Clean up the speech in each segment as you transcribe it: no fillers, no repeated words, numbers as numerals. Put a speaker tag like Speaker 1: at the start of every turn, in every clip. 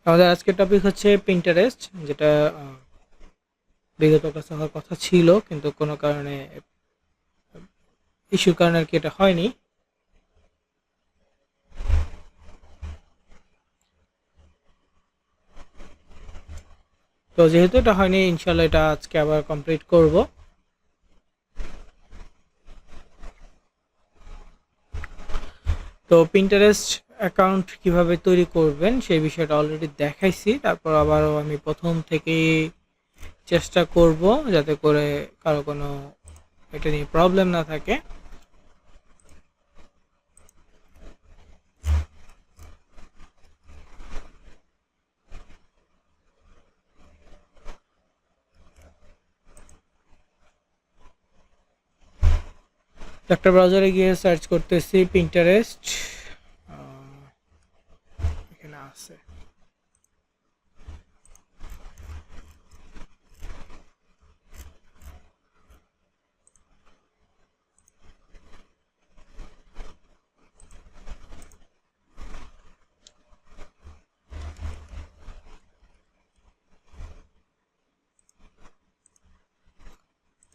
Speaker 1: আমাদের আজকের টপিক হচ্ছে পিন্টারেস্ট, যেটা বিগত ক্লাসে হওয়ার কথা ছিল কিন্তু কোনো কারণে ইস্যুর কারণে আর কি এটা হয়নি। তো যেহেতু এটা হয়নি, ইনশাল্লাহ এটা আজকে আবার কমপ্লিট করব। তো পিন্টারেস্ট অ্যাকাউন্ট কিভাবে তৈরি করবেন সেই বিষয়টা অলরেডি দেখাইছি, তারপর আবারও আমি প্রথম থেকেই চেষ্টা করব যাতে করে কারো কোনো এটা নিয়ে প্রবলেম না থাকে। একটা ব্রাউজারে গিয়ে সার্চ করতেছি পিন্টারেস্ট, এখানে আছে।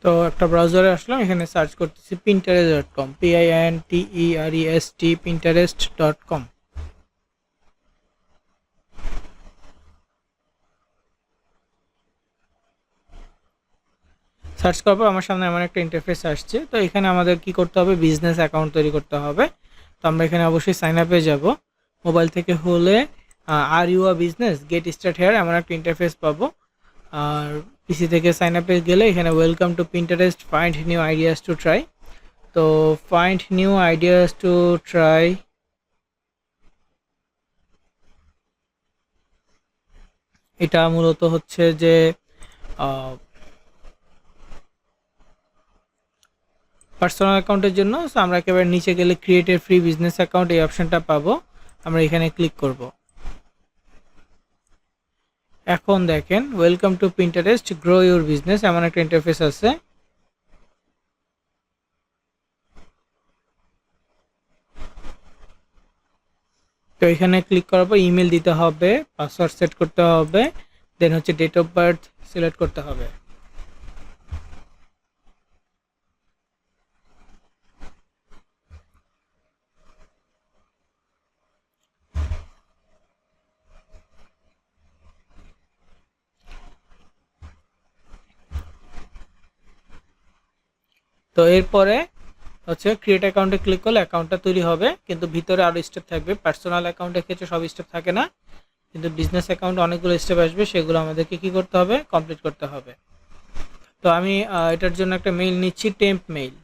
Speaker 1: তো একটা ব্রাউজারে আসলাম, এখানে সার্চ করতেছি pinterest.com, PINTEREST, pinterest.com। সার্চ করার পর আমার সামনে এমন একটা ইন্টারফেস আসছে। তো এখানে আমাদের কি করতে হবে, বিজনেস অ্যাকাউন্ট তৈরি করতে হবে। তো আমরা এখানে অবশ্যই সাইন আপে যাব। মোবাইল থেকে হলে are you a business, get start here এমন একটা ইন্টারফেস পাবো। আর পিসি থেকে সাইন আপে গেলে এখানে welcome to Pinterest, find new ideas to try. তো find new ideas to try, এটা মূলত হচ্ছে যে পার্সোনাল অ্যাকাউন্টের জন্য। সো আমরা একেবারে নিচে গেলে create a free business account, এই অপশনটা পাবো। আমরা এখানে ক্লিক করব। এখন দেখেন welcome to Pinterest, grow your business এমন একটা ইন্টারফেস আছে। তো এখানে ক্লিক করার পর ইমেল দিতে হবে, পাসওয়ার্ড সেট করতে হবে, দেন হচ্ছে ডেট অফ বার্থ সিলেক্ট করতে হবে। তো এরপরে হচ্ছে ক্রিয়েট অ্যাকাউন্টে ক্লিক করলে অ্যাকাউন্টটা তৈরি হবে, কিন্তু ভিতরে আরও স্টেপ থাকবে। পার্সোনাল অ্যাকাউন্টের ক্ষেত্রে সব স্টেপ থাকে না, কিন্তু বিজনেস অ্যাকাউন্টে অনেকগুলো স্টেপ আসবে, সেগুলো আমাদেরকে কি করতে হবে, কমপ্লিট করতে হবে। তো আমি এটার জন্য একটা মেইল নিচ্ছি, টেম্প মেইল।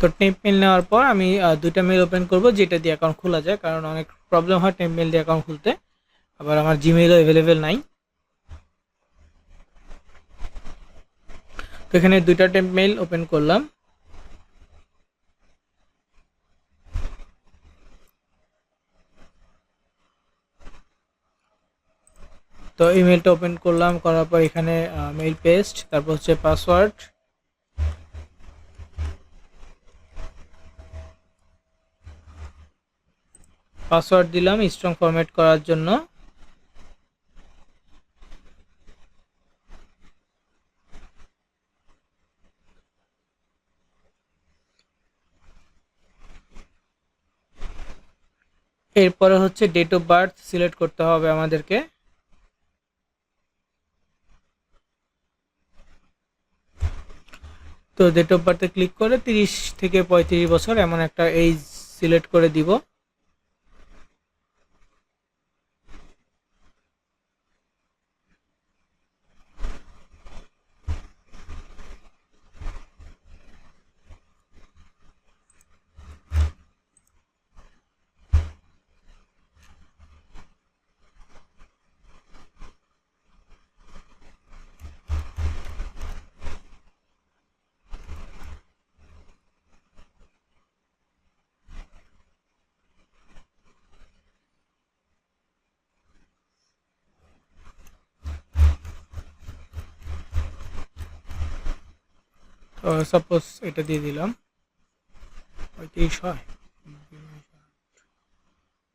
Speaker 1: তো টেম্প মেল নেওয়ার পর আমি দুইটা মেল ওপেন করব যেটা দিয়ে অ্যাকাউন্ট খোলা যায়, কারণ অনেক প্রবলেম হয় টেম্প মেল দিয়ে অ্যাকাউন্ট খুলতে। আবার আমার জিমেইলও অ্যাভেলেবেল নাই। তো এখানে দুইটা টেম্প মেল ওপেন করলাম। তো ইমেলটা ওপেন করলাম, করার পর এখানে মেইল পেস্ট, তারপর হচ্ছে পাসওয়ার্ড। পাসওয়ার্ড দিলাম স্ট্রং ফরম্যাট করার জন্য। এরপরে হচ্ছে ডেট অফ বার্থ সিলেক্ট করতে হবে আমাদেরকে। তো ডেট অফ বার্থে ক্লিক করে 30 থেকে 35 বছর এমন একটা এজ সিলেক্ট করে দিব। তো সাপোজ এটা দিয়ে দিলাম, 35 হয়।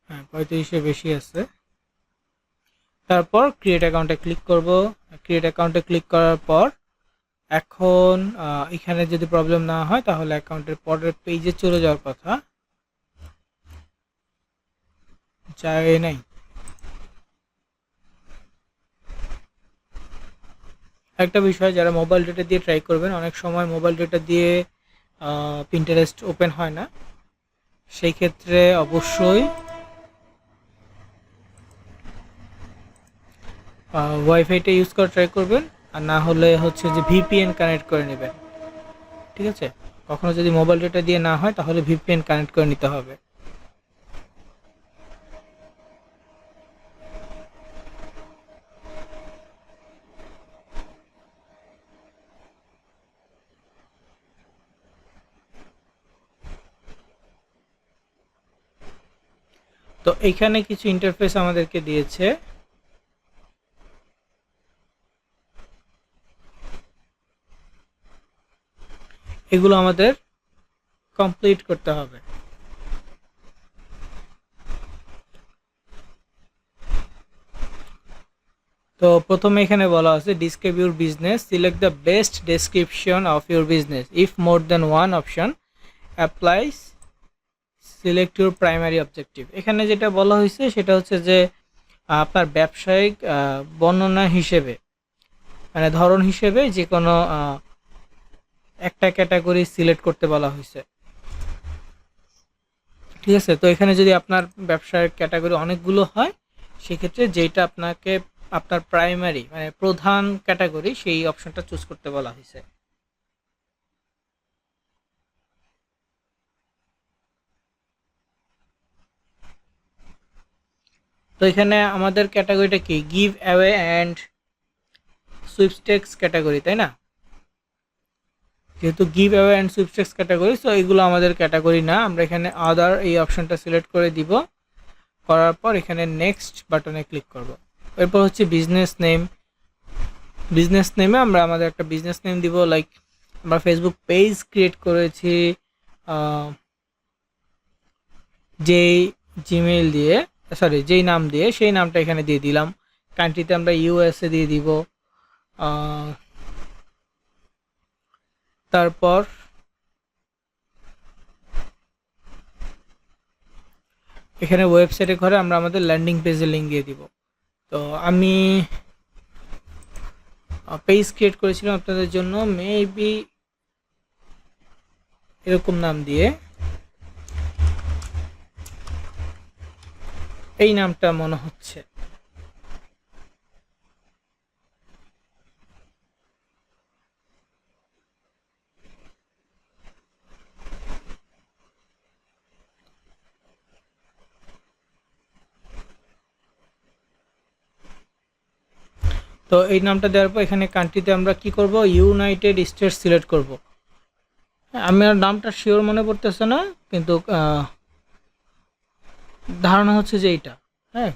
Speaker 1: হ্যাঁ 35-এ বেশি আছে। তারপর ক্রিয়েট অ্যাকাউন্টে ক্লিক করব। ক্রিয়েট অ্যাকাউন্টে ক্লিক করার পর এখন এখানে যদি প্রবলেম না হয় তাহলে অ্যাকাউন্টের পরের পেজে চলে যাওয়ার কথা, যায় নাই। একটা বিষয়, যারা মোবাইল ডেটা দিয়ে ট্রাই করবেন, অনেক সময় মোবাইল ডেটা দিয়ে পিন্টারেস্ট ওপেন হয় না। সেই ক্ষেত্রে অবশ্যই ওয়াইফাইটা ইউজ করে ট্রাই করবেন, আর না হলে হচ্ছে যে ভিপিএন কানেক্ট করে নেবেন। ঠিক আছে, কখনো যদি মোবাইল ডেটা দিয়ে না হয় তাহলে ভিপিএন কানেক্ট করে নিতে হবে। তো এইখানে কিছু ইন্টারফেস আমাদেরকে দিয়েছে। এগুলো আমাদের কমপ্লিট করতে হবে। তো প্রথমে এখানে বলা আছে describe your business, select the best description of your business, if more than one option applies, select your primary objective. এখানে যেটা বলা হয়েছে সেটা হচ্ছে যে আপনার ব্যবসায়িক বর্ণনা হিসেবে, মানে ধরন হিসেবে যে কোনো একটা ক্যাটাগরি সিলেক্ট করতে বলা হয়েছে। ঠিক আছে, তো এখানে যদি আপনার ব্যবসার ক্যাটাগরি অনেকগুলো হয়, সেক্ষেত্রে যেটা আপনাকে আপনার প্রাইমারি মানে প্রধান ক্যাটাগরি সেই অপশনটা চুজ করতে বলা হয়েছে। তো এখানে আমাদের ক্যাটাগরিটা কি, giveaway and sweepstakes category, তাই না? যেহেতু giveaway and sweepstakes category, so এগুলো আমাদের ক্যাটাগরি না। আমরা এখানে আদার এই অপশনটা সিলেক্ট করে দিব, করার পর এখানে নেক্সট বাটনে ক্লিক করব। এরপর হচ্ছে বিজনেস নেম। বিজনেস নেমে আমরা আমাদের একটা বিজনেস নেম দিব, লাইক আমরা ফেসবুক পেজ ক্রিয়েট করেছি যেই জিমেইল দিয়ে, সরি যেই নাম দিয়ে, সেই নামটা এখানে দিয়ে দিলাম। কান্ট্রিতে আমরা ইউএসএ দিয়ে দিব। তারপর এখানে ওয়েবসাইটের ঘরে আমরা আমাদের ল্যান্ডিং পেজের লিঙ্ক দিয়ে দিব। তো আমি পেজ ক্রিয়েট করেছিলাম আপনাদের জন্য, মেবি এরকম নাম দিয়ে, এই নামটা মনে হচ্ছে। তো এই নামটা দেওয়ার পর এখানে কান্ট্রিতে আমরা কি করব, ইউনাইটেড স্টেটস সিলেক্ট করব। আমার নামটা শিওর মনে পড়তেছে না, কিন্তু ধারণা হচ্ছে যে এইটা। হ্যাঁ,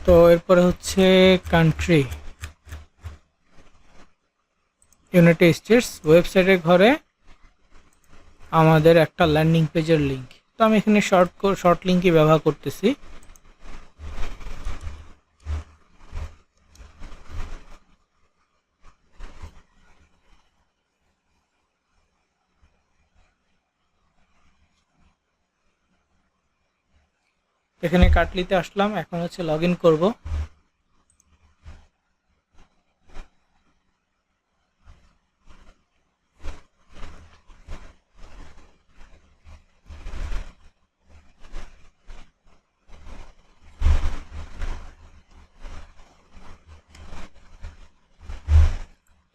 Speaker 1: তো এরপরে হচ্ছে কান্ট্রি ইউনাইটেড স্টেটস। ওয়েবসাইটের ঘরে আমাদের একটা ল্যান্ডিং পেজের লিঙ্ক, তো আমি এখানে শর্ট লিঙ্কই ব্যবহার করতেছি। এখানে কাটলিতে আসলাম, এখন হচ্ছে লগ ইন করবো।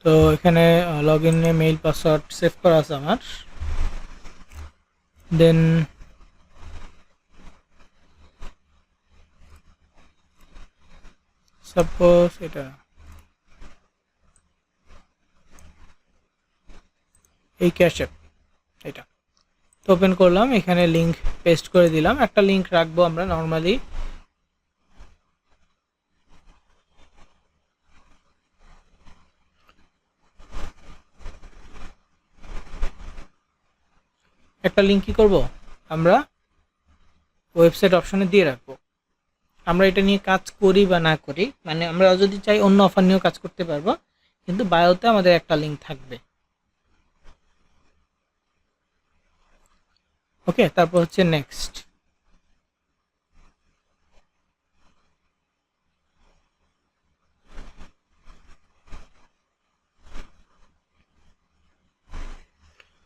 Speaker 1: তো এখানে লগ ইনে মেইল পাসওয়ার্ড সেভ করা আছে আমার। দেন সাপোজ এটা এই ক্যাশ অ্যাপ, এটা তো ওপেন করলাম, এখানে লিংক পেস্ট করে দিলাম। একটা লিংক রাখবো আমরা নর্মালি, একটা লিংক কি করব আমরা ওয়েবসাইট অপশনে দিয়ে রাখবো। আমরা এটা নিয়ে কাজ করি বা না করি, মানে আমরা যদি চাই অন্য অফার নিয়েও কাজ করতে পারবো, কিন্তু বায়োতে আমাদের একটা লিংক থাকবে। ওকে, তারপর হচ্ছে নেক্সট।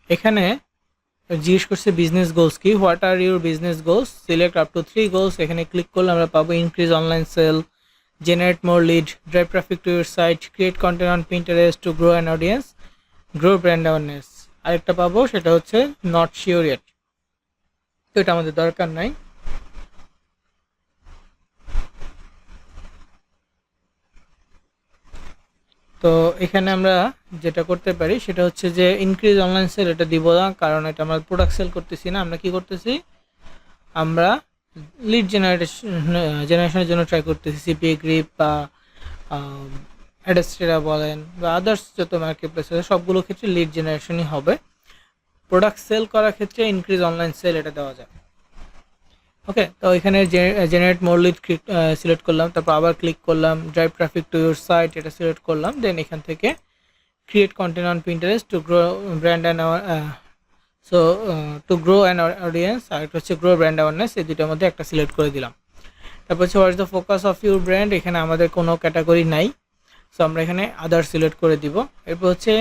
Speaker 1: এখানে জিজ্ঞেস করছে বিজনেস গোলস কি, what are your business goals, select up to 3 goals. এখানে ক্লিক করলে আমরা পাবো increase online sale, generate more lead, drive traffic to your site, create content on Pinterest to grow an audience, grow brand awareness। আরেকটা পাবো সেটা হচ্ছে not sure yet, তো এটা আমাদের দরকার নাই। তো এখানে আমরা যেটা করতে পারি সেটা হচ্ছে যে ইনক্রিজ অনলাইন সেল, এটা দিব না, কারণ এটা আমরা প্রোডাক্ট সেল করতেছি না, আমরা কি করতেছি, আমরা লিড জেনারেশনের জন্য ট্রাই করতেছি। সিপিএ গ্রিপ বা অ্যাডাস্টেরা বলেন বা আদার্স যত মার্কেট প্লেস আছে সবগুলো ক্ষেত্রে লিড জেনারেশনই হবে। প্রোডাক্ট সেল করার ক্ষেত্রে ইনক্রিজ অনলাইন সেল এটা দেওয়া যায়। ওকে, তো এখানে জেনারেট মোর লিড সিলেক্ট করলাম, তারপর আবার ক্লিক করলাম, drive traffic to your site এটা সিলেক্ট করলাম, দেন এখান থেকে create content on Pinterest to grow brand and so to grow an audience, আর একটা হচ্ছে গ্রো ব্র্যান্ড অ্যাওয়ারনেস, এই দুটোর মধ্যে একটা সিলেক্ট করে দিলাম। তারপর হচ্ছে what is the focus of your brand, এখানে আমাদের কোনো ক্যাটাগরি নাই, সো আমরা এখানে আদার সিলেক্ট করে দিব। এরপর হচ্ছে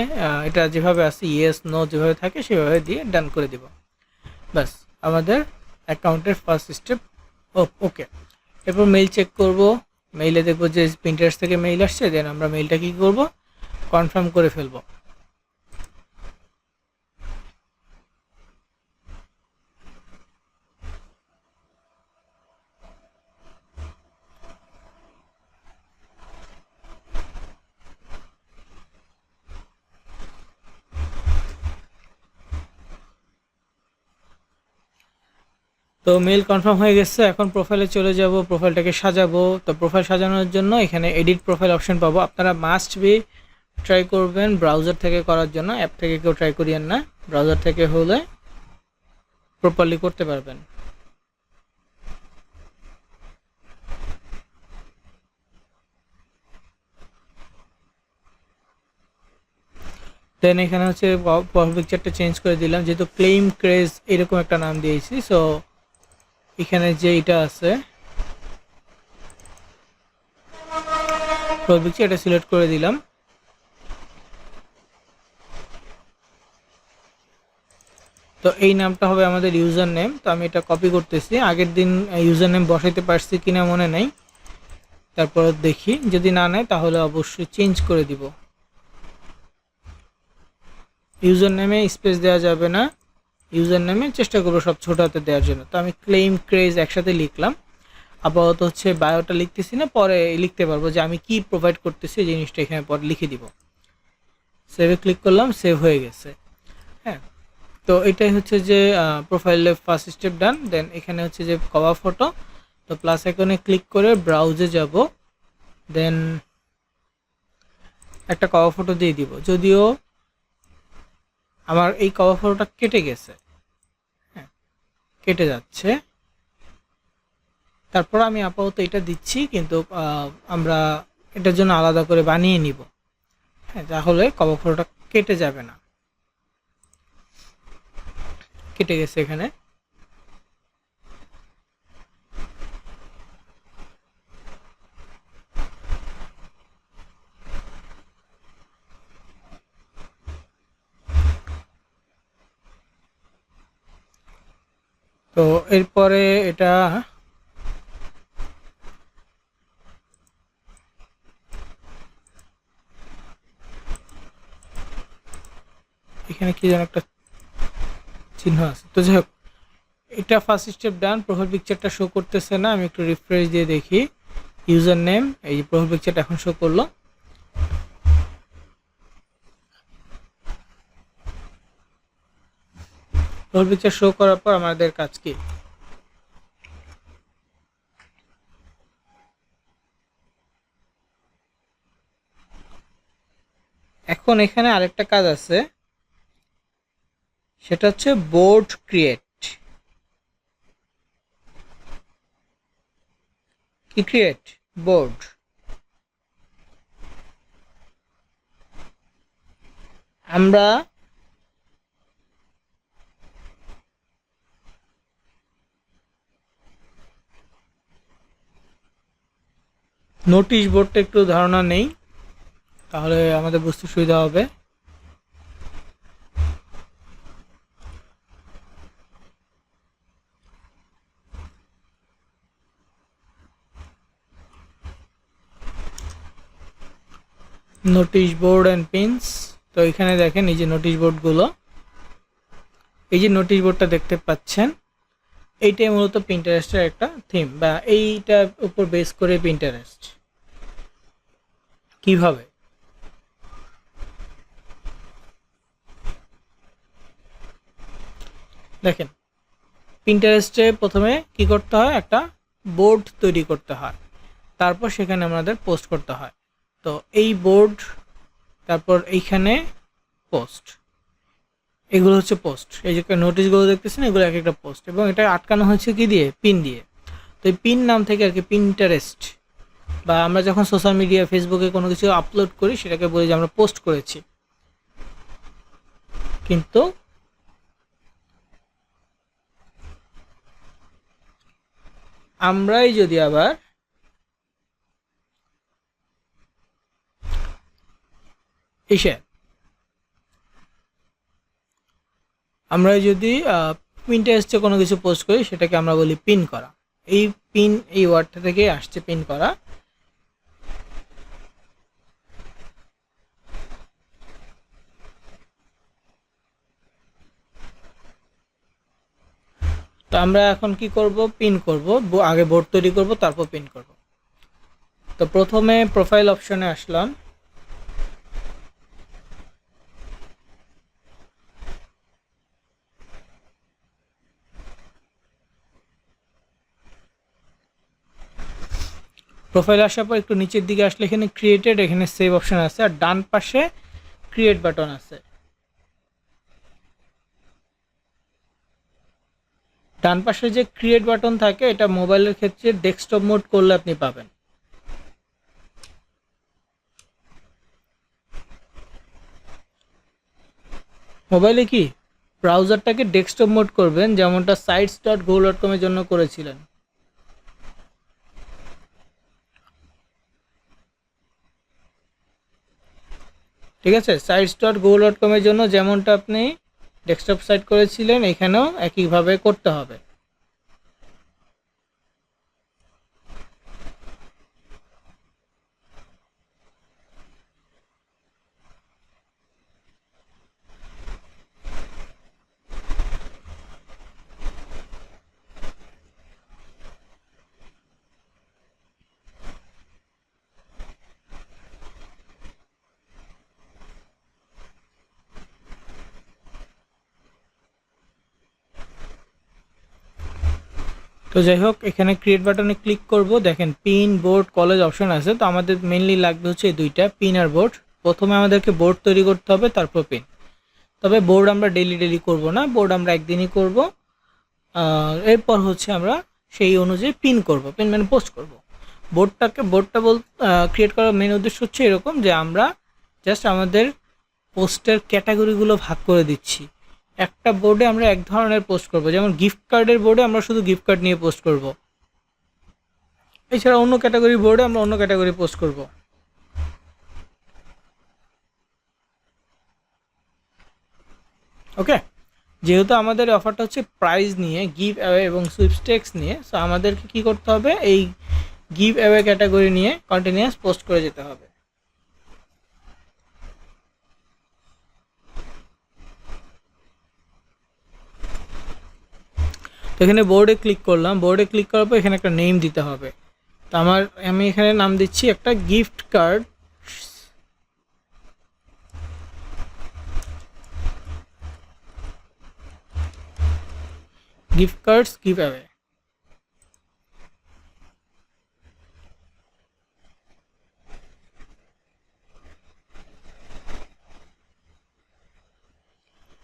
Speaker 1: এটা যেভাবে আছে ইয়েস নো যেভাবে থাকে সেভাবে দিয়ে ডান করে দিব। ব্যাস আমাদের অ্যাকাউন্টের ফার্স্ট স্টেপ ওকে। এরপর মেইল চেক করব, মেইলে দেখবো যে প্রিন্টার্স থেকে মেইল আসছে, দেন আমরা মেইলটা কী করব, কনফার্ম করে ফেলবো। তো মেইল কনফার্ম হয়ে গেছে, এখন প্রোফাইলে চলে যাব, প্রোফাইলটাকে সাজাবো। তো প্রোফাইল সাজানোর জন্য এখানে এডিট প্রোফাইল অপশন পাবো। আপনারা মাস্ট বি ট্রাই করবেন ব্রাউজার থেকে করার জন্য, অ্যাপ থেকে কেউ ট্রাই করিয়েন না, ব্রাউজার থেকে হলে প্রপারলি করতে পারবেন। দেন এখানে হচ্ছে পিকচারটা চেঞ্জ করে দিলাম, যেহেতু ক্লেম ক্রেজ এরকম একটা নাম দিয়েছি। সো এখানে যে এটা আছে পিকচার, এটা সিলেক্ট করে দিলাম। তো এই নামটা হবে আমাদের ইউজার নেম। তো আমি এটা কপি করতেছি, আগের দিন ইউজার নেম বসাইতে পারছি কিনা মনে নাই, তারপর দেখি যদি না নেয় তাহলে অবশ্যই চেঞ্জ করে দিব। ইউজার নেমে স্পেস দেওয়া যাবে না, ইউজার নেমে চেষ্টা করবো সব ছোট হাতে দেওয়ার জন্য। তো আমি ক্লেম ক্রেজ একসাথে লিখলাম, আপাতত হচ্ছে বায়োটা লিখতেছি না, পরে লিখতে পারবো যে আমি কি প্রোভাইড করতেছি এই জিনিসটা এখানে পরে লিখে দিব। সেভে ক্লিক করলাম, সেভ হয়ে গেছে। হ্যাঁ, তো এটাই হচ্ছে যে প্রোফাইলে ফার্স্ট স্টেপ ডান। দেন এখানে হচ্ছে যে কভার ফটো, তো প্লাস আইকনে ক্লিক করে ব্রাউজে যাব, দেন একটা কভার ফটো দিয়ে দিব। যদিও আমার এই কভার ফটোটা কেটে গেছে, হ্যাঁ কেটে যাচ্ছে, তারপর আমি আপাতত এটা দিচ্ছি, কিন্তু আমরা এটার জন্য আলাদা করে বানিয়ে নিব। হ্যাঁ, তাহলে কভার ফটোটা কেটে যাবে না। কেটে গেছে এখানে। তো এরপরে এটা এখানে কি যেন একটা চিহ্ন আছে, তো যাই হোক এটা ফার্স্ট স্টেপ ডান। প্রোফাইল পিকচারটা শো করতেছে না, আমি একটু রিফ্রেশ দিয়ে দেখি। ইউজার নেম, এই যে প্রোফাইল পিকচারটা এখন শো করলো। প্রোফাইল পিকচার শো করার পর আমাদের কাজ কি, এখন এখানে আরেকটা কাজ আছে, সেটা হচ্ছে বোর্ড ক্রিয়েট। কি ক্রিয়েট? বোর্ড। আমরা নোটিশ বোর্ডটা একটু ধারণা নেই, তাহলে আমাদের বুঝতে সুবিধা হবে। Notice board and pins. তো এখানে দেখেন এই যে নোটিশ বোর্ডগুলো, এই যে নোটিশ বোর্ডটা দেখতে পাচ্ছেন, এইটাই মূলত পিন্টারেস্টের একটা থিম, বা এইটার উপর বেস করে পিন্টারেস্ট। কিভাবে? দেখেন, পিন্টারেস্টে প্রথমে কি করতে হয়, একটা বোর্ড তৈরি করতে হয়, তারপর সেখানে আমাদের পোস্ট করতে হয়। তো এই বোর্ড, তারপর এইখানে পোস্ট, এগুলো হচ্ছে পোস্ট। এই যে নোটিশগুলো দেখতেছেন, এগুলো এক একটা পোস্ট, এবং এটা আটকানো হয়েছে কি দিয়ে? পিন দিয়ে। তো এই পিন নাম থেকে আর কি পিন্টারেস্ট, বা আমরা যখন সোশ্যাল মিডিয়া ফেসবুকে কোনো কিছু আপলোড করি সেটাকে বলি যে আমরা পোস্ট করেছি। কিন্তু আমরাই যদি আবার এসে আমরা যদি পিন্টারেস্টে কোনো কিছু পোস্ট করি সেটাকে আমরা বলি পিন করা। এই পিন, এই ওয়ার্ডটা থেকে আসছে পিন করা। তো আমরা এখন কি করব? পিন করব। আগে বোর্ড তৈরি করব, তারপর পিন করব। তো প্রথমে প্রোফাইল অপশনে আসলাম, প্রোফাইল আসার পর একটু নিচের দিকে আসলে এখানে ক্রিয়েটেড, এখানে সেভ অপশন আছে, আর ডান পাশে ক্রিয়েট বাটন আছে। ডান পাশে যে ক্রিয়েট বাটন থাকে, এটা মোবাইলের ক্ষেত্রে ডেস্কটপ মোড করলে আপনি পাবেন। মোবাইলে কি ব্রাউজারটাকে ডেস্কটপ মোড করবেন, যেমনটা sites.google.com এর জন্য করেছিলেন। ঠিক আছে, sites.google.com এর জন্য যেমনটা আপনি ডেস্কটপ সাইট করেছিলেন, এখানেও একইভাবে করতে হবে। তো যাই হোক, এখানে ক্রিয়েট বাটনে ক্লিক করব। দেখেন পিন, বোর্ড, কলেজ অপশন আছে। তো আমাদের মেইনলি লাগবে হচ্ছে এই দুইটা, পিন আর বোর্ড। প্রথমে আমাদেরকে বোর্ড তৈরি করতে হবে, তারপর পিন। তবে বোর্ড আমরা ডেলি করব না, বোর্ড আমরা একদিনই করব। এরপর হচ্ছে আমরা সেই অনুযায়ী পিন করব, পিন মানে পোস্ট করব। বোর্ডটা ক্রিয়েট করার মেন উদ্দেশ্য হচ্ছে এরকম, যে আমরা জাস্ট আমাদের পোস্টের ক্যাটাগরিগুলো ভাগ করে দিচ্ছি। একটা বোর্ডে আমরা এক ধরনের পোস্ট করব, যেমন গিফট কার্ডের বোর্ডে আমরা শুধু গিফট কার্ড নিয়ে পোস্ট করব, এছাড়া অন্য ক্যাটাগরি বোর্ডে আমরা অন্য ক্যাটাগরি পোস্ট করব। ওকে, যেহেতু আমাদের অফারটা হচ্ছে প্রাইজ নিয়ে, গিভ অ্যাওয়ে এবং সুইপস্টেক্স নিয়ে, সো আমাদেরকে কি করতে হবে? এই গিভ অ্যাওয়ে ক্যাটাগরি নিয়ে কন্টিনিউয়াস পোস্ট করে যেতে হবে। তো এখানে বোর্ডে ক্লিক করলাম, বোর্ডে ক্লিক করার পর এখানে একটা নেম দিতে হবে। তো আমি এখানে নাম দিচ্ছি একটা gift card. Gift cards give away.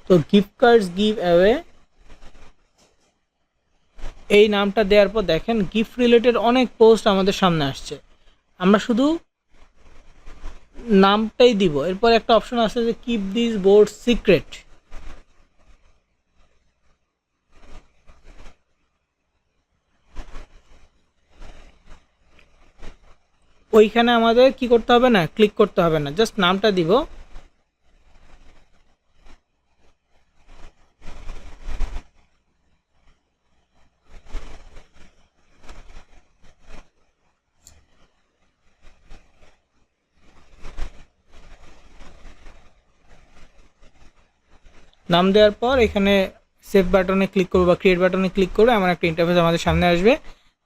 Speaker 1: তো গিফট কার্ডস গিভ অ্যাওয়ে এই নামটা দেওয়ার পর দেখেন গিফট রিলেটেড অনেক পোস্ট আমাদের সামনে আসছে। আমরা শুধু নামটাই দিব, এরপর একটা অপশন আছে যে কিপ দিস বোর্ড সিক্রেট। ওইখানে আমাদের কি করতে হবে না, ক্লিক করতে হবে না, জাস্ট নামটা দিব। নাম দেওয়ার পর এখানে সেভ বাটনে ক্লিক করবো বা ক্রিয়েট বাটনে ক্লিক করে আমার একটা ইন্টারফেস আমাদের সামনে আসবে।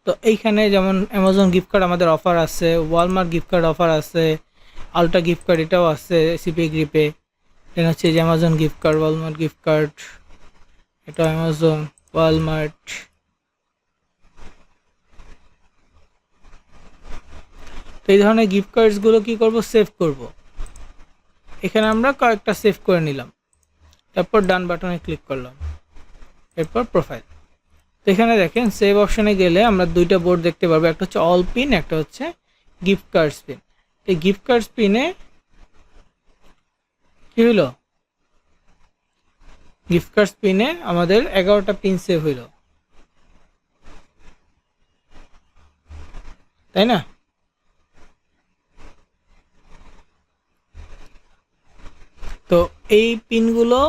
Speaker 1: তো এইখানে যেমন অ্যামাজন গিফট কার্ড আমাদের অফার আছে, ওয়ালমার্ট গিফট কার্ড অফার আছে, আলট্রা গিফট কার্ড এটাও আছে সিপি গ্রিপে। দেন হচ্ছে যে Amazon gift card, Walmart gift card, এটা অ্যামাজন, ওয়ালমার্ট। তো এই ধরনের গিফট কার্ডসগুলো কী করব, সেভ করব। এখানে আমরা কয়েকটা সেভ করে নিলাম, তারপর ডান বাটনে ক্লিক করলাম, এরপর প্রোফাইল। তো এখানে দেখেন সেভ অপশনে গেলে আমরা দুইটা বোর্ড দেখতে পারবো, একটা হচ্ছে অল পিন, একটা হচ্ছে গিফট কার্ডস পিন। এই গিফট কার্ডস পিনে কি হইল, গিফট কার্ডস পিনে আমাদের 11টা পিন সেভ হইল, তাই না? তো এই পিনগুলো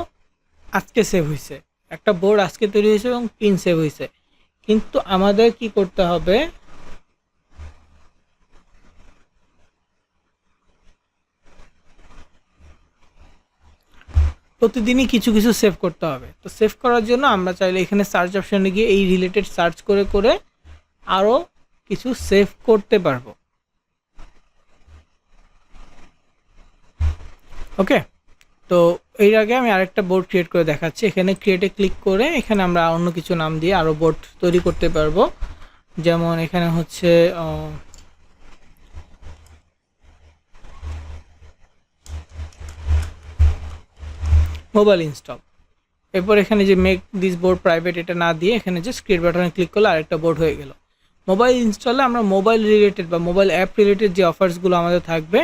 Speaker 1: আজকে সেভ হয়েছে, একটা বোর্ড আজকে তৈরি হয়েছে এবং পিন সেভ হয়েছে। কিন্তু আমাদের কি করতে হবে, প্রতিদিনই কিছু কিছু সেভ করতে হবে। তো সেভ করার জন্য আমরা চাইলে এখানে সার্চ অপশনে গিয়ে এই রিলেটেড সার্চ করে করে আরও কিছু সেভ করতে পারবো। ওকে, তো এর আগে আমি আরেকটা বোর্ড ক্রিয়েট করে দেখাচ্ছি। এখানে ক্রিয়েটে ক্লিক করে এখানে আমরা অন্য কিছু নাম দিয়ে আরও বোর্ড তৈরি করতে পারবো। যেমন এখানে হচ্ছে মোবাইল ইনস্টল। এরপর এখানে যে মেক দিস বোর্ড প্রাইভেট এটা না দিয়ে এখানে জাস্ট ক্রিয়েট বাটনে ক্লিক করলে আরেকটা বোর্ড হয়ে গেল। মোবাইল ইনস্টলে আমরা মোবাইল রিলেটেড বা মোবাইল অ্যাপ রিলেটেড যে অফার্সগুলো আমাদের থাকবে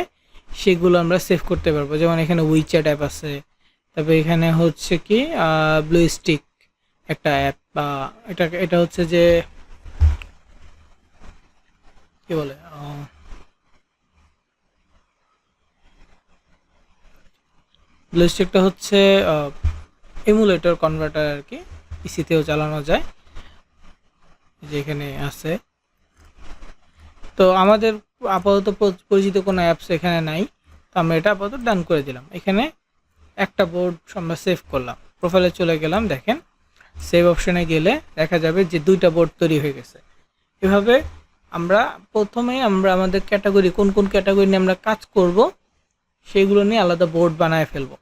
Speaker 1: সেগুলো আমরা সেভ করতে পারবো। যেমন এখানে উইচ্যাট অ্যাপ আছে, তারপরে এখানে হচ্ছে কি ব্লু স্টিক একটা অ্যাপ, বা এটা হচ্ছে যে কি বলে, ব্লু স্টিকটা হচ্ছে এমুলেটর কনভার্টার আর কি, পিসিতেও চালানো যায়, যে এখানে আছে। তো আমাদের আপাতত পরিচিত কোনো অ্যাপস এখানে নাই, তো আমরা এটা আপাতত ডান করে দিলাম। এখানে একটা বোর্ড আমরা সেভ করলাম, প্রোফাইলে চলে গেলাম, দেখেন সেভ অপশনে গেলে দেখা যাবে যে দুইটা বোর্ড তৈরি হয়ে গেছে। এভাবে আমরা প্রথমে আমরা আমাদের ক্যাটাগরি কোন কোন ক্যাটাগরি নিয়ে আমরা কাজ করব সেগুলো নিয়ে আলাদা বোর্ড বানায় ফেলবো।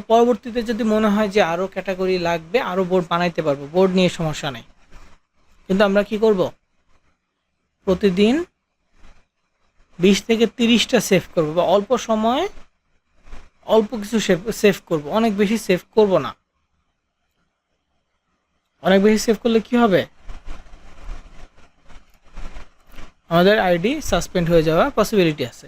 Speaker 1: পরবর্তীতে যদি মনে হয় যে আরও ক্যাটাগরি লাগবে, আরও বোর্ড বানাইতে পারবো, বোর্ড নিয়ে সমস্যা নেই। কিন্তু আমরা কি করব, প্রতিদিন 20 থেকে 30টা সেভ করব, বা অল্প সময়ে অল্প কিছু সেভ করব, অনেক বেশি সেভ করব না। অনেক বেশি সেভ করলে কি হবে, আমাদের আইডি সাসপেন্ড হয়ে যাওয়ার পসিবিলিটি আছে।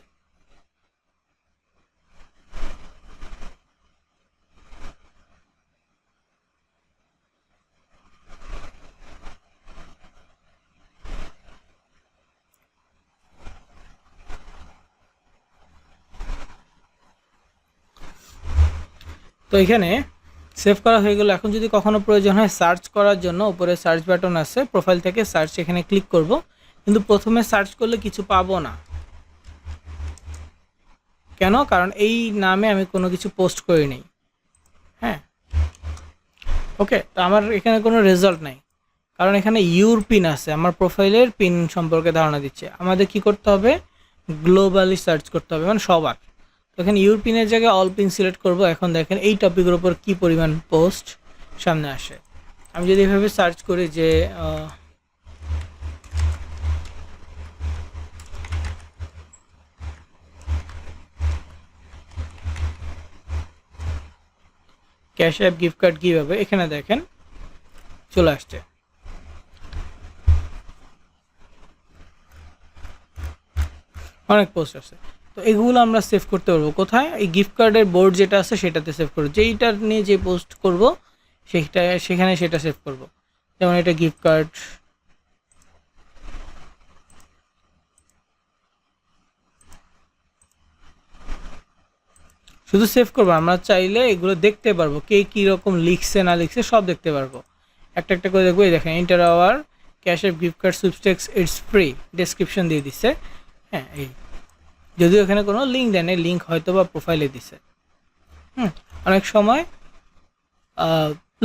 Speaker 1: তো এখানে সেভ করা হয়ে গেল। এখন যদি কখনো প্রয়োজন হয় সার্চ করার জন্য, উপরে সার্চ বাটন আছে, প্রোফাইল থেকে সার্চ এখানে ক্লিক করব। কিন্তু প্রথমে সার্চ করলে কিছু পাবো না, কেন? কারণ এই নামে আমি কোনো কিছু পোস্ট করি নাই। হ্যাঁ, ওকে, তো আমার এখানে কোনো রেজাল্ট নাই, কারণ এখানে ইউর পিন আছে, আমার প্রোফাইলের পিন সম্পর্কে ধারণা দিচ্ছে। আমাদের কি করতে হবে, গ্লোবালি সার্চ করতে হবে, মানে সবার। তো এখানে ইউর পিনের জায়গায় অল পিন সিলেক্ট করব। এখন দেখেন এই টপিকের উপর কি পরিমাণ পোস্ট সামনে আসে। আমি যদি এভাবে সার্চ করি যে ক্যাশ অ্যাপ গিফট কার্ড কীভাবে, এখানে দেখেন চলে আসছে। অনেক পোস্ট আছে, তো এগুলো আমরা সেভ করতে পারবো কোথায়? এই গিফট কার্ডের বোর্ড যেটা আছে সেটাতে সেভ করবো, যেইটার নিয়ে যে পোস্ট করব সেখানে সেটা সেভ করব। যেমন এটা গিফট কার্ড, শুধু সেভ করবো। আমরা চাইলে এগুলো দেখতে পারবো, কে কীরকম লিখছে না লিখছে সব দেখতে পারবো, একটা একটা করে দেখবো। এই দেখেন enter our Cash App gift card sweepstakes it's free, description দিয়ে দিচ্ছে। হ্যাঁ, এই যদিও এখানে কোনো লিঙ্ক দেয় না, লিঙ্ক হয়তো বা প্রোফাইলে দিছে। অনেক সময়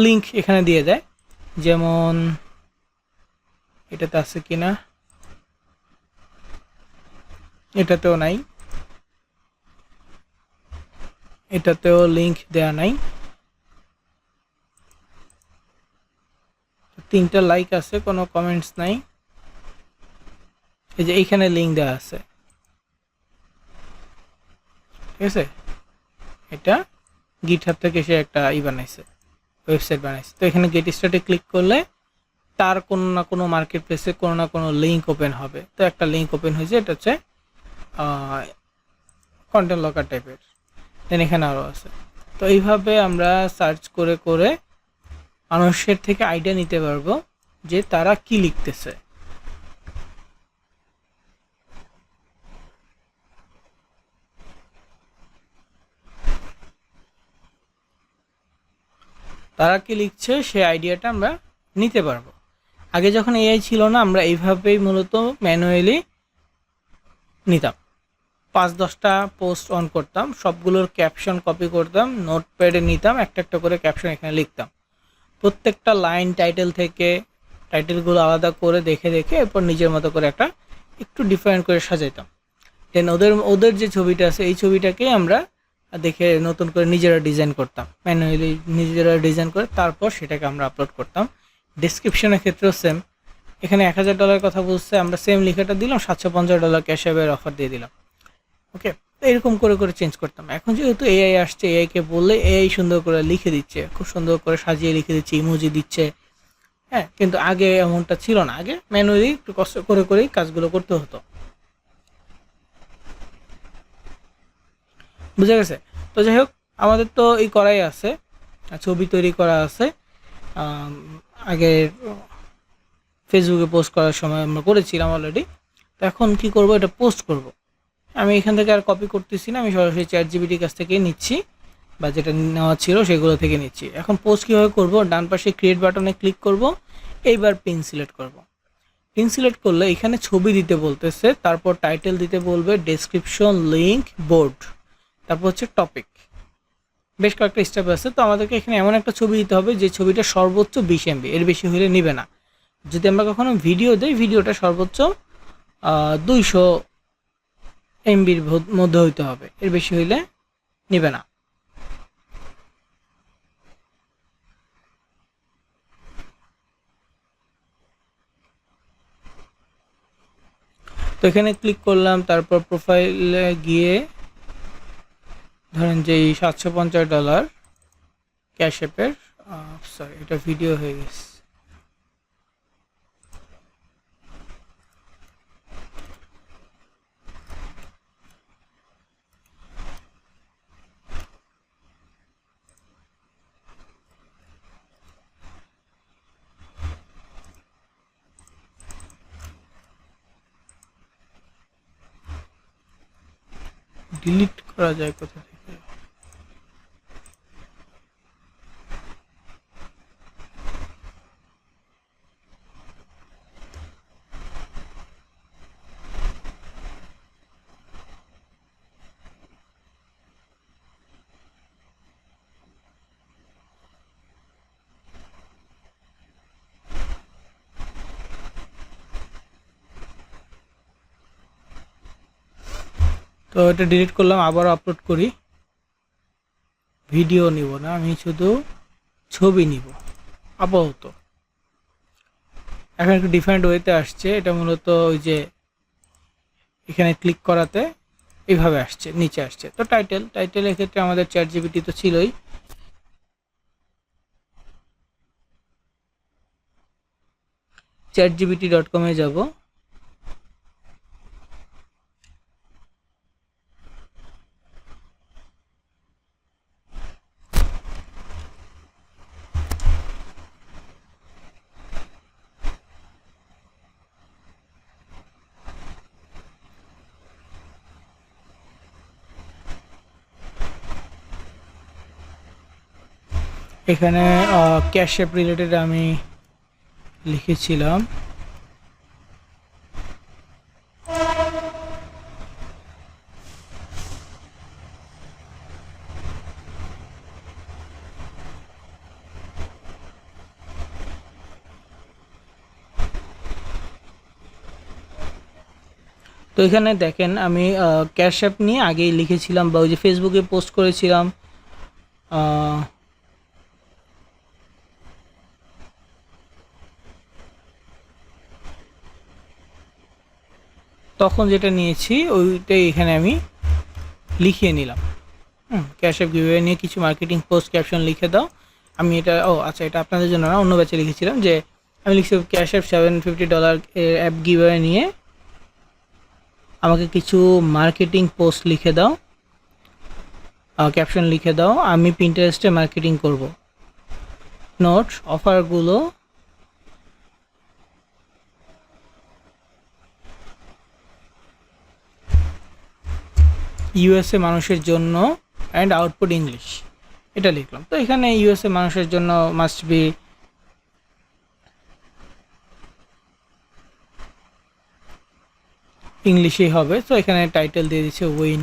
Speaker 1: লিঙ্ক এখানে দিয়ে দেয়, যেমন এটাতে আছে কি না, এটাতেও নাই, এটাতেও লিঙ্ক দেয়া নাই। 3টা লাইক আছে, কোনো কমেন্টস নাই। এই যে এইখানে লিঙ্ক দেওয়া আছে, ঠিক আছে। এটা গিটহাব থেকে সে একটা বানাইছে, ওয়েবসাইট বানাইছে। তো এখানে গেট স্টার্টে ক্লিক করলে তার কোনো না কোনো মার্কেট প্লেসে কোনো না কোনো লিঙ্ক ওপেন হবে। তো একটা লিঙ্ক ওপেন হয়েছে, এটা হচ্ছে কন্টেন্ট লকার টাইপের। দেন এখানে আরও আছে। তো এইভাবে আমরা সার্চ করে করে মানুষের থেকে আইডিয়া নিতে পারবো যে তারা কি লিখতেছে। তারা কি লিখছে সেই আইডিয়াটা আমরা নিতে পারবো। আগে যখন এআই ছিল না, আমরা এইভাবেই মূলত ম্যানুয়ালি নিতাম। 5-10টা পোস্ট অন করতাম, সবগুলোর ক্যাপশন কপি করতাম, নোটপ্যাডে নিতাম, একটা একটা করে ক্যাপশন এখানে লিখতাম। প্রত্যেকটা লাইন টাইটেল থেকে টাইটেলগুলো আলাদা করে দেখে দেখে এরপর নিজের মতো করে একটা একটু ডিফারেন্ট করে সাজাইতাম। দেন ওদের যে ছবিটা আছে এই ছবিটাকে আমরা দেখে নতুন করে নিজেরা ডিজাইন করতাম, ম্যানুয়ালি নিজেরা ডিজাইন করে তারপর সেটাকে আমরা আপলোড করতাম। ডেসক্রিপশনের ক্ষেত্রেও সেম, এখানে $1000 কথা বলছে, আমরা সেম লেখাটা দিলাম, $750 ক্যাশ অ্যাপের অফার দিয়ে দিলাম। ওকে, এরকম করে করে চেঞ্জ করতাম। এখন যেহেতু এআই আসছে, এআইকে বললে এআই সুন্দর করে লিখে দিচ্ছে, খুব সুন্দর করে সাজিয়ে লিখে দিচ্ছে, ইমোজি দিচ্ছে। হ্যাঁ, কিন্তু আগে এমনটা ছিল না, আগে ম্যানুয়ালি একটু কষ্ট করে করেই কাজগুলো করতে হতো। বুঝা গেছে? তো যাই হোক, আমাদের তো এই করাই আছে, ছবি তৈরি করা আছে। আগে ফেসবুকে পোস্ট করার সময় আমরা করেছিলাম অলরেডি। তো এখন কি করব, এটা পোস্ট করব। আমি এখান থেকে আর কপি করতেছি না, আমি সরাসরি চ্যাটজিপিটির কাছ থেকে নিচ্ছি, বা যেটা নেওয়া ছিল সেগুলো থেকে নিচ্ছি। এখন পোস্ট কীভাবে করব, ডান পাশে ক্রিয়েট বাটনে ক্লিক করব, এইবার পিন সিলেক্ট করব। পিন সিলেক্ট করলে এখানে ছবি দিতে বলতেছে, তারপর টাইটেল দিতে বলবে, ডেসক্রিপশন, লিঙ্ক, বোর্ড, তারপর হচ্ছে টপিক। বেশ কয়েকটা স্টেপ আছে। তো আমাদেরকে এখানে এমন একটা ছবি দিতে হবে যে ছবিটা সর্বোচ্চ 20 MB, এর বেশি হলে নিবে না। যদি আমরা কখনো ভিডিও দেই, ভিডিওটা সর্বোচ্চ 200 MBর মধ্যে হইতে হবে, এর বেশি হইলে নিবে না। তো এখানে ক্লিক করলাম, তারপর প্রোফাইলে গিয়ে ধরেন যে $750 ক্যাশ অ্যাপের, সরি এটা ভিডিও হয়ে গেছে। ডিলিট করা যায় কোথা থেকে? তো এটা ডিলিট করলাম, আবার আপলোড করি। ভিডিও নিব না, আমি শুধু ছবি নিব আপাতত। এখন একটু ডিফারেন্ট ওয়েতে আসছে, এটা মূলত ওই যে এখানে ক্লিক করাতে এইভাবে আসছে, নিচে আসছে। তো টাইটেলের ক্ষেত্রে আমাদের চ্যাট জিপিটি তো ছিলই। chatgpt.com-এ যাব। এখানে ক্যাশ অ্যাপ রিলেটেড আমি লিখেছিলাম। তো এখানে দেখেন আমি ক্যাশ অ্যাপ নিয়ে আগেই লিখেছিলাম, বা ওই যে ফেসবুকে পোস্ট করেছিলাম। তখন যেটা নিয়েছি ওইটাই এখানে আমি লিখিয়ে নিলাম। ক্যাশ অ্যাপ গিভওয়ে নিয়ে কিছু মার্কেটিং পোস্ট ক্যাপশন লিখে দাও। আমি এটা আচ্ছা, এটা আপনাদের জন্য না, অন্য ব্যাচে লিখেছিলাম। যে আমি লিখছি ক্যাশ অ্যাপ $750 অ্যাপ গিভওয়ে নিয়ে আমাকে কিছু মার্কেটিং পোস্ট লিখে দাও, ক্যাপশন লিখে দাও, আমি পিন্টারেস্টে মার্কেটিং করব। নোট অফারগুলো ইউএসএ মানুষের জন্য অ্যান্ড আউটপুট ইংলিশ, এটা লিখলাম। তো এখানে ইউএসএ মানুষের জন্য মাস্ট বি ইংলিশেই হবে। তো এখানে টাইটেল দিয়ে দিচ্ছে উইন,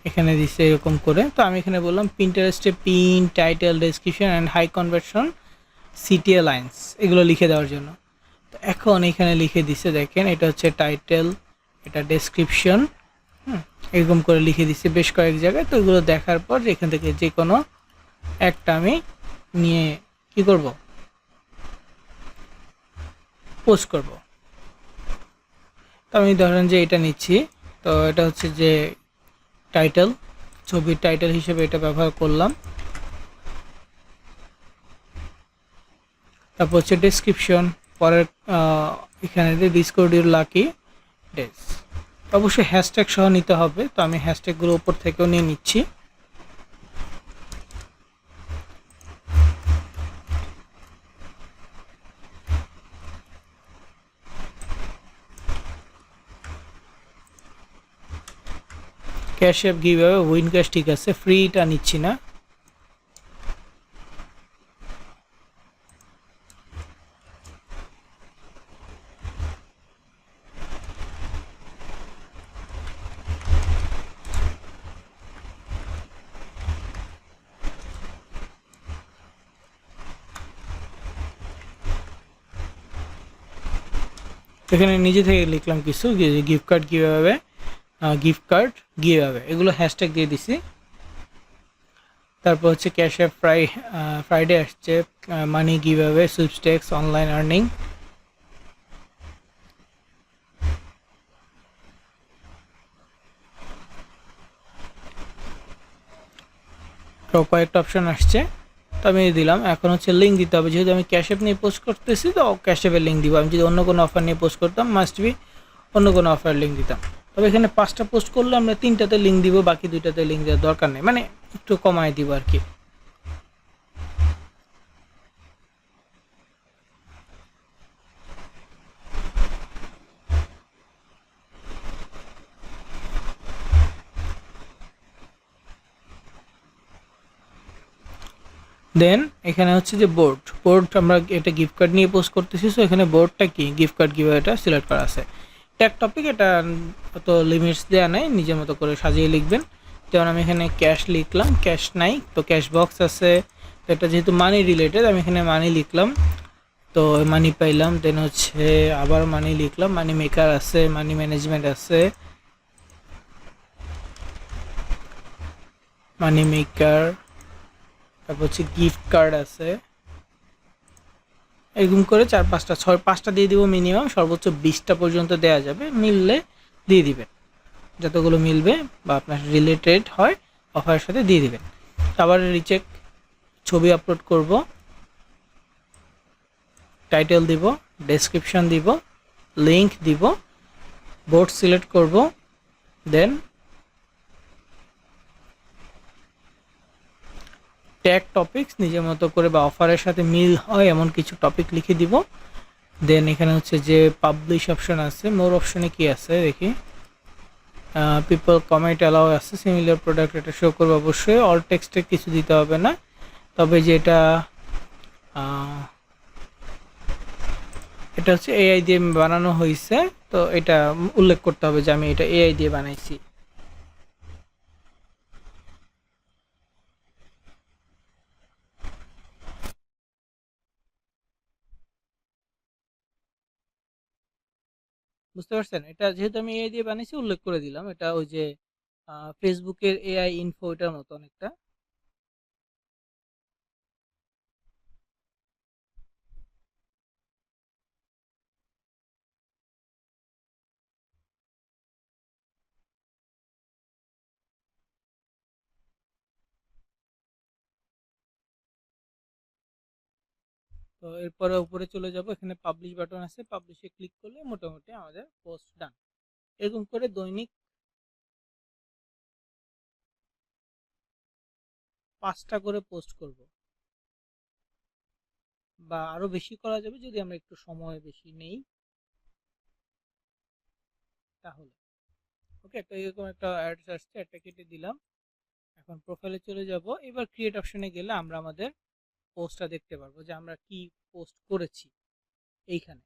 Speaker 1: এখানে দিচ্ছে এরকম করে। তো আমি এখানে বললাম পিন্টারেস্টে pin, title, description and high conversion CTA lines, এগুলো লিখে দেওয়ার জন্য। তো এখন এখানে লিখে দিচ্ছে, দেখেন এটা হচ্ছে টাইটেল, এটা ডেসক্রিপশন, এরকম করে লিখে দিচ্ছে বেশ কয়েক জায়গায়। তো এগুলো দেখার পর এখান থেকে যে কোনো একটা আমি নিয়ে কি করব, পোস্ট করব। তো আমি ধরেন যে এটা নিচ্ছি, তো এটা হচ্ছে যে টাইটেল, ছবির টাইটেল হিসেবে এটা ব্যবহার করলাম। তারপর হচ্ছে ডেসক্রিপশন, পরের এখানে ডিসকভার ইউর লাকি ডেজ, অবশ্যই হ্যাশট্যাগ সহ নিতে হবে। তো আমি হ্যাশট্যাগুলো উপর থেকেও নিয়ে নিচ্ছি। Cash app giveaway, win cash, ঠিক আছে, ফ্রিটা নিচ্ছি না। এখানে নিজে থেকে লিখলাম কিছু, gift card giveaway, gift card giveaway, এগুলো হ্যাশট্যাগ দিয়ে দিছি। তারপর হচ্ছে ক্যাশ অ্যাপ ফ্রাইডে আসছে, মানি গিভওয়ে, সুইপস্টেক্স, অনলাইন আর্নিং। তো কয়েকটা অপশন আসছে, তো আমি দিলাম। এখন হচ্ছে লিঙ্ক দিতে হবে, যেহেতু আমি ক্যাশ অ্যাপ নিয়ে পোস্ট করতেছি তো ক্যাশ অ্যাপের লিঙ্ক দিব। আমি যদি অন্য কোনো অফার নিয়ে পোস্ট করতাম মাস্ট বি অন্য কোনো অফার লিঙ্ক দিতাম। তবে এখানে 5টা পোস্ট করলে আমরা 3টাতে লিঙ্ক দিব, বাকি 2টাতে লিঙ্ক দেওয়ার দরকার নেই, মানে একটু কমায় দিব আর কি। দেন এখানে হচ্ছে যে বোর্ড আমরা এটা গিফট কার্ড নিয়ে পোস্ট করতেছি। সো এখানে বোর্ডটা কি, গিফট কার্ড কীভাবে এটা সিলেক্ট করা আছে। ট্যাগ টপিক, এটা অত লিমিটস দেওয়া নাই, নিজের মতো করে সাজিয়ে লিখবেন। যেমন আমি এখানে ক্যাশ লিখলাম, ক্যাশ নাই তো ক্যাশ বক্স আছে। তো এটা যেহেতু মানি রিলেটেড আমি এখানে মানি লিখলাম, তো মানি পাইলাম। দেন হচ্ছে আবার মানি লিখলাম, মানি মেকার আছে, মানি ম্যানেজমেন্ট আছে, মানি মেকার, তারপর হচ্ছে গিফট কার্ড আছে, এরকম করে 4-5টা 5টা দিয়ে দিব মিনিমাম, সর্বোচ্চ 20টা পর্যন্ত দেওয়া যাবে, মিললে দিয়ে দিবেন, যতগুলো মিলবে বা আপনার রিলেটেড হয় অফারের সাথে দিয়ে দিবেন। আবার রিচেক, ছবি আপলোড করব, টাইটেল দিব, ডেসক্রিপশন দিব, লিংক দিব, বোর্ড সিলেক্ট করব, দেন ট্যাগ টপিকস নিজের মতো করে বা অফারের সাথে মিল হয় এমন কিছু টপিক লিখে দিব। দেন এখানে হচ্ছে যে পাবলিশ অপশন আছে, মোর অপশনে কি আছে দেখি, পিপল কমেন্ট অ্যালাউ আছে, সিমিলার প্রোডাক্ট এটা শো করবে অবশ্যই, অল টেক্সটে কিছু দিতে হবে না, তবে যেটা এটা হচ্ছে এআই দিয়ে বানানো হয়েছে, তো এটা উল্লেখ করতে হবে যে আমি এটা এআই দিয়ে বানাইছি। বুঝতে পারছেন? এটা যেহেতু আমি এআই দিয়ে বানিয়েছি উল্লেখ করে দিলাম, এটা ওই যে ফেসবুকের এআই ইনফো এটার মতো অনেকটা। তো এরপরে উপরে চলে যাব, এখানে পাবলিশ বাটন আছে, পাবলিশে ক্লিক করলে মোটামুটি আমাদের পোস্ট ডান। এরকম করে দৈনিক 5টা করে পোস্ট করব, বা আরো বেশি করা যাবে যদি আমরা একটু সময় বেশি নেই তাহলে। ওকে, একটা এরকম একটা অ্যাডস আসছে, একটা কেটে দিলাম। এখন প্রোফাইলে চলে যাব, এবার ক্রিয়েট অপশনে গেলে আমরা আমাদের পোস্টটা দেখতে পারবো যে আমরা কি পোস্ট করেছি। এইখানে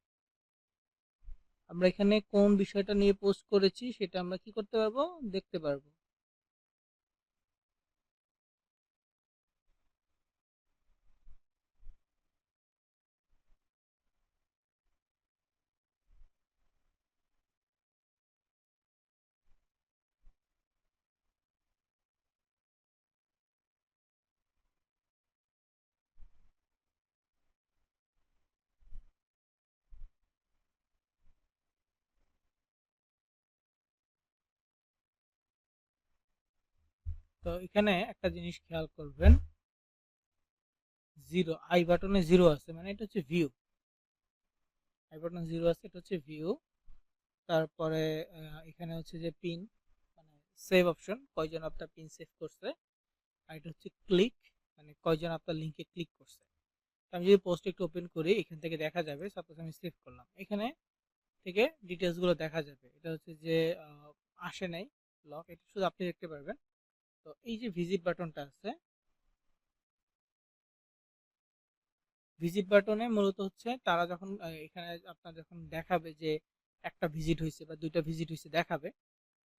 Speaker 1: আমরা এখানে কোন বিষয়টা নিয়ে পোস্ট করেছি সেটা আমরা কি করতে পারবো, দেখতে পারবো। তো এখানে একটা জিনিস খেয়াল করবেন, জিরো আই বাটনে জিরো আছে, মানে এটা হচ্ছে ভিউ। আই বাটনে জিরো আছে, এটা হচ্ছে ভিউ। তারপরে এখানে হচ্ছে যে পিন, মানে সেভ অপশন, কয়জন আপনার পিন সেভ করছে। আর এটা হচ্ছে ক্লিক, মানে কয়জন আপনার লিঙ্কে ক্লিক করছে। আমি যদি পোস্ট একটু ওপেন করি, এখান থেকে দেখা যাবে, সাপোজ আমি সেভ করলাম, এখানে থেকে ডিটেলস গুলো দেখা যাবে। এটা হচ্ছে যে আসে নাই লক, এটা শুধু আপনি দেখতে পারবেন। তো এই যে ভিজিট বাটনটা আছে, ভিজিট বাটনে মূলত হচ্ছে তারা যখন এখানে আপনার যখন দেখাবে যে একটা ভিজিট হয়েছে বা দুইটা ভিজিট হয়েছে দেখাবে,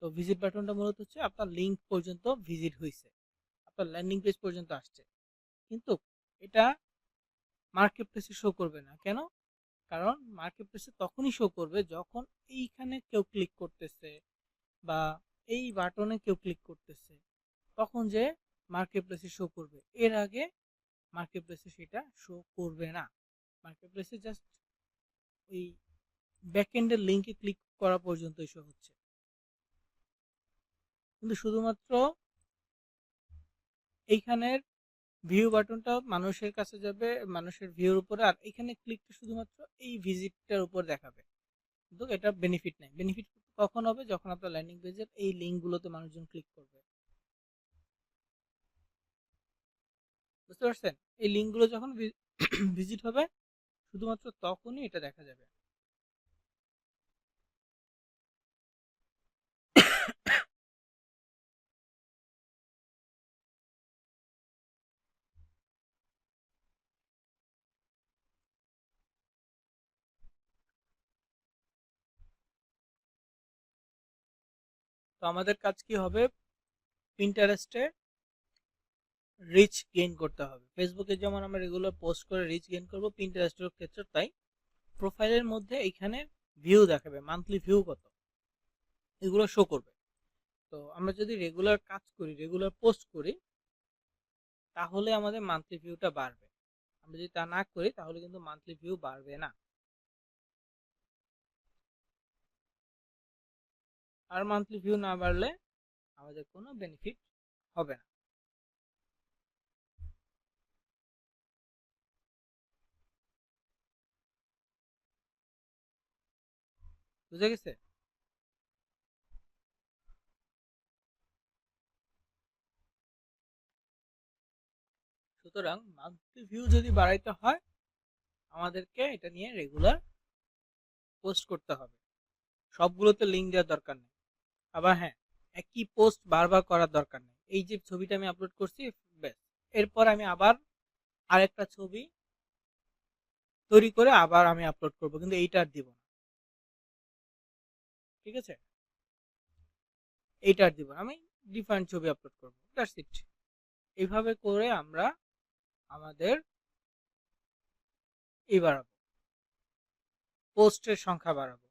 Speaker 1: তো ভিজিট বাটনটা মূলত হচ্ছে আপনার লিঙ্ক পর্যন্ত ভিজিট হয়েছে, আপনার ল্যান্ডিং পেজ পর্যন্ত আসছে। কিন্তু এটা মার্কেট প্লেসে শো করবে না, কেন? কারণ মার্কেট প্লেসে তখনই শো করবে যখন এইখানে কেউ ক্লিক করতেছে বা এই বাটনে কেউ ক্লিক করতেছে, তখন যে মার্কেট প্লেসে শো করবে। এর আগে মার্কেট প্লেসে সেটা শো করবে না। মার্কেট প্লেসে জাস্ট ওই ব্যাকএন্ডের লিঙ্কে ক্লিক করা পর্যন্তই শো হচ্ছে, কিন্তু শুধুমাত্র এইখানের ভিউ বাটনটা মানুষের কাছে যাবে, মানুষের ভিউর উপরে, আর এখানে ক্লিকটা শুধুমাত্র এই ভিজিটটার উপর দেখাবে। কিন্তু এটা বেনিফিট নাই। বেনিফিট কখন হবে, যখন আপনার ল্যান্ডিং পেজের এই লিঙ্কগুলোতে মানুষজন ক্লিক করবে। বুঝতে পারছেন? এই লিঙ্কগুলো যখন ভিজিট হবে শুধুমাত্র তখনই এটা দেখা যাবে। তো আমাদের কাজ কি হবে, পিন্টারেস্টে রিচ গেইন করতে হবে। ফেসবুকে যেমন আমরা রেগুলার পোস্ট করে রিচ গেইন করব, পিন্টারেস্টের ক্ষেত্রে তাই। প্রোফাইলের মধ্যে এখানে ভিউ দেখাবে, মান্থলি ভিউ কত, এগুলো শো করবে। তো আমরা যদি রেগুলার কাজ করি, রেগুলার পোস্ট করি, তাহলে আমাদের মান্থলি ভিউটা বাড়বে। আমরা যদি তা না করি তাহলে কিন্তু মান্থলি ভিউ বাড়বে না, আর মান্থলি ভিউ না বাড়লে আমাদের কোনো বেনিফিট হবে না। বুঝে গেছে? সুতরাং মান্থলি ভিউ যদি বাড়াইতে হয় আমাদেরকে এটা নিয়ে রেগুলার পোস্ট করতে হবে। সবগুলোতে লিঙ্ক দেওয়ার দরকার নেই। আবার হ্যাঁ, একই পোস্ট বারবার করার দরকার নেই। এই যে ছবিটা আমি আপলোড করছি, ব্যাস, এরপর আমি আবার আরেকটা ছবি তৈরি করে আবার আমি আপলোড করব, কিন্তু এইটা আর দিব না। ঠিক আছে, এইটা আর দিব না, আমি ডিফারেন্ট ছবি আপলোড করব, দ্যাটস ইট। এইভাবে করে আমরা আমাদের এই বাড়াবো, পোস্টের সংখ্যা বাড়াবো।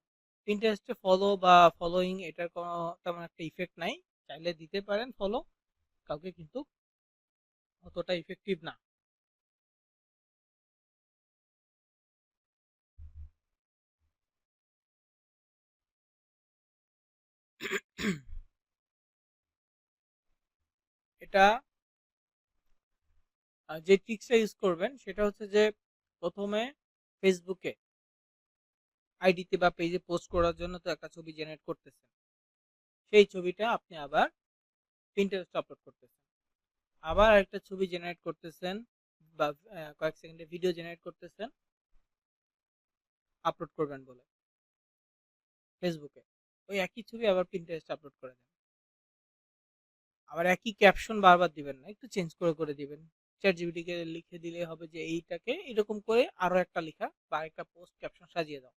Speaker 1: পিন্টারেস্টে ফলো বা ফলোইং এটার কোনো তেমন একটা ইফেক্ট নাই, চাইলে দিতে পারেন ফলো কাউকে, কিন্তু অতটা ইফেক্টিভ না। এটা যে ট্রিক্সটা ইউজ করবেন সেটা হচ্ছে যে প্রথমে ফেসবুকে আইডিতে বা পেজে পোস্ট করার জন্য তো একটা ছবি জেনারেট করতেছেন, সেই ছবিটা আপনি আবার পিন্টারেস্টে আপলোড করতেছেন, আবার একটা ছবি জেনারেট করতেছেন বা কয়েক সেকেন্ডে ভিডিও জেনারেট করতেছেন, আপলোড করবেন বলে ফেসবুকে, ওই একই ছবি আবার পিন্টারেস্টে আপলোড করে দেন। আবার একই ক্যাপশন বারবার দিবেন না, একটু চেঞ্জ করে করে দিবেন। চ্যাট জিপিটিকে লিখে দিলে হবে যে এইটাকে এরকম করে আরো একটা লেখা বা একটা পোস্ট ক্যাপশন সাজিয়ে দাও।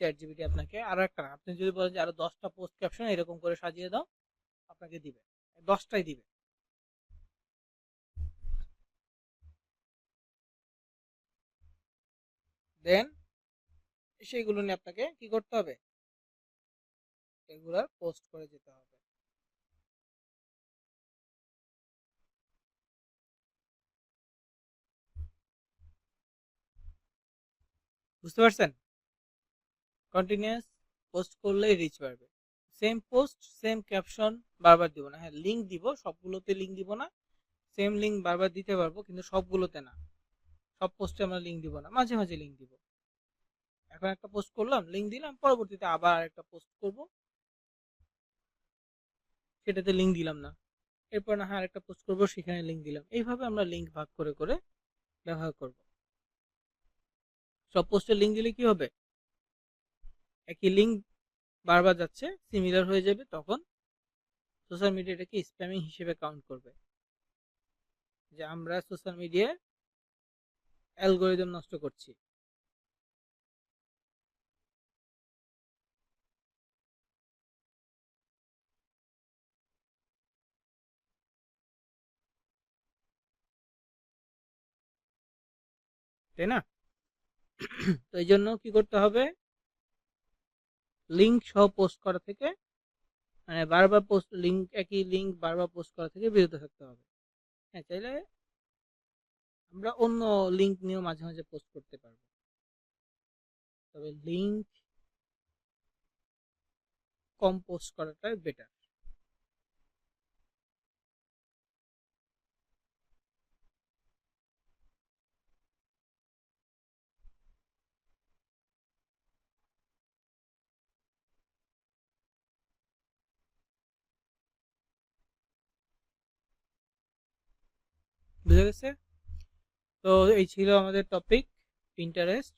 Speaker 1: চ্যাট জিপিটি আপনাকে আরো একটা, আপনি যদি বলেন যে আরো 10টা পোস্ট ক্যাপশন এরকম করে সাজিয়ে দাও, আপনাকে দিবে, 10টাই দিবে। দেন সেইগুলো নিয়ে আপনাকে কি করতে হবে, রেগুলার পোস্ট করে যেতে হবে। বুঝতে পারছেন? কন্টিনিউয়াস পোস্ট করলেই রিচ বাড়বে। সেম পোস্ট সেম ক্যাপশন বারবার দিব না, হ্যাঁ লিঙ্ক দিব, সবগুলোতে লিঙ্ক দিব না, সেম লিঙ্ক বারবার দিতে পারবো কিন্তু সবগুলোতে না, সব পোস্টে আমরা লিঙ্ক দিব না, মাঝে মাঝে লিঙ্ক দিব। এখন একটা পোস্ট করলাম, লিঙ্ক দিলাম, পরবর্তীতে আবার একটা পোস্ট করব, সেটাতে লিঙ্ক দিলাম না, এরপর না হয় আরেকটা পোস্ট করব, সেখানে লিঙ্ক দিলাম। এইভাবে আমরা লিঙ্ক ভাগ করে করে ব্যবহার করব। সব পোস্টে লিঙ্ক দিলে কি হবে, একই লিঙ্ক বারবার যাচ্ছে, সিমিলার হয়ে যাবে, তখন সোশ্যাল মিডিয়াটাকে স্প্যামিং হিসেবে কাউন্ট করবে, যে আমরা সোশ্যাল মিডিয়ায় অ্যালগোরিদম নষ্ট করছি। তাই না? তো এই জন্য কি করতে হবে, লিঙ্ক সহ পোস্ট করা থেকে, মানে বারবার পোস্ট লিঙ্ক, একই লিঙ্ক বারবার পোস্ট করা থেকে বিরত থাকতে হবে। হ্যাঁ, চাইলে আমরা অন্য লিঙ্ক নিয়েও মাঝে মাঝে পোস্ট করতে পারবো, তবে লিঙ্ক কম পোস্ট করাটাই বেটার। বুঝে গেছে? তো এই ছিল আমাদের টপিক, পিন্টারেস্ট।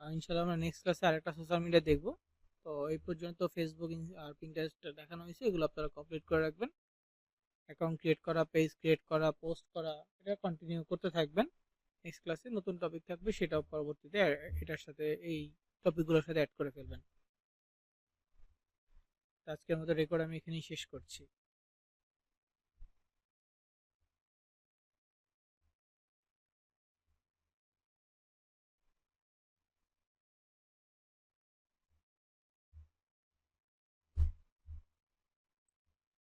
Speaker 1: ইনশাল্লাহ আমরা নেক্সট ক্লাসে আরেকটা সোশ্যাল মিডিয়া দেখবো। তো এই পর্যন্ত ফেসবুক আর পিন্টারেস্ট দেখানো হয়েছে, এগুলো আপনারা কমপ্লিট করে রাখবেন। অ্যাকাউন্ট ক্রিয়েট করা, পেজ ক্রিয়েট করা, পোস্ট করা, এটা কন্টিনিউ করতে থাকবেন। নেক্সট ক্লাসে নতুন টপিক থাকবে, সেটাও পরবর্তীতে এটার সাথে, এই টপিকগুলোর সাথে অ্যাড করে ফেলবেন। আজকের মতো রেকর্ড আমি এখানেই শেষ করছি।